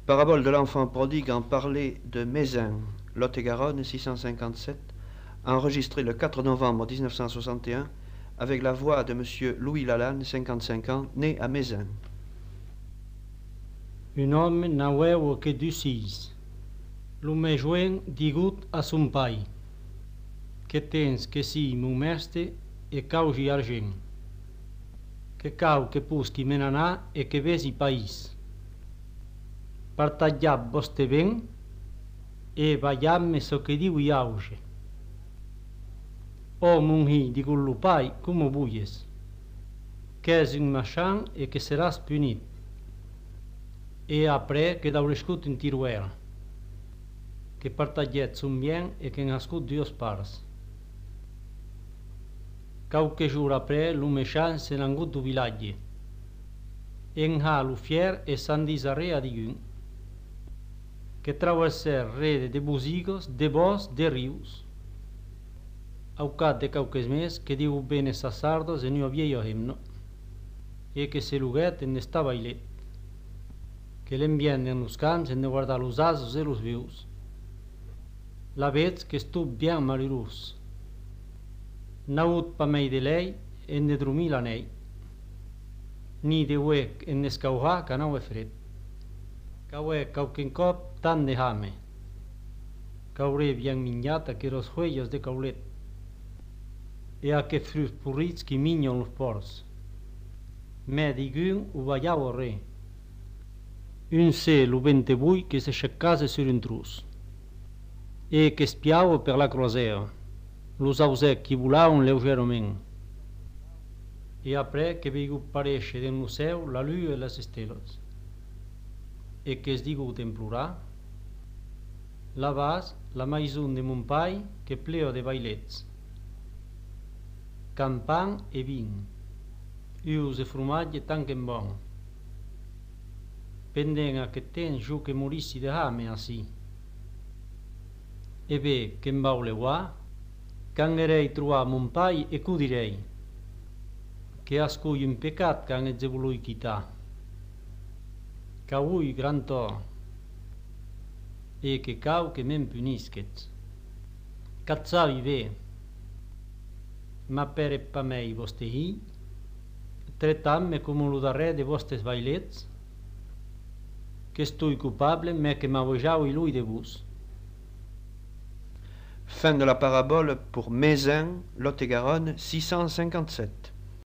Parabole de l'enfant prodigue en parler de Mézin, Lot-et-Garonne, 657, enregistré le 4 novembre 1961, avec la voix de M. Louis Lalanne, 55 ans, né à Mézin. Un homme n'aveu que deux fills. Lo més joven digut a son pai, que tens que si mon mestre e causi argent, que cau que pusqui men anar e que vesi país. Partagiat vostre ben e ballam so que diu i auge. O mon hi, digut lo pai, como bulles, que és un machan e que seràs punit. E après que d'aurescut un tiruel, que partagiat son bien e que nascut dos pares. Qualque jour après, lo mechan se n'angut do vilatge. En ha lo fier e s'an dis arrea digun, que traverser rede de busigos, de boscs, de rius. Au cap de qualques mes, que diu bene sassardos e nu vieio himno, e que se luguet en esta bailet, que l'envien en los camps en de guardar los asos e los vius. La veig que estup bien malheurós. N'haut pa mei de lei en de dormir la neit, ni de huec en escaujar que n'hau fred. Cauè qualquen cop tant de hame, cauré bien minjat a que los huellos de caulet, e a que frus purrits qui mignon los porcs. Me digun ho ballau re. Un se lo 28 que se xaccase sur un trus, e que espiava per la croisera, los ausec qui volaven leugerament, e après que veigut parèixer den lo cèu la lua e les esteles, e que es digut en plorar, là-bas la maison de mon pai que pleo de bailets, campang e vin, uus e fromatge tanquen bon, pendent a que temps jo que morissi de hame ací. E bé, que em vau leuar, quand erei trobar mon pai e co direi, que ascui un pecat quand ets volui quitar, qu'avui gran tort, e que cau que me'n punisquets. Cat sabi bé, ma pere pa mei vostre hi, tretam-me com lo darrer de vostres bailets, que estui coupable, mais que m'avejau i lui de vos. Fin de la parabole pour Mézin, Lot-et-Garonne, 657.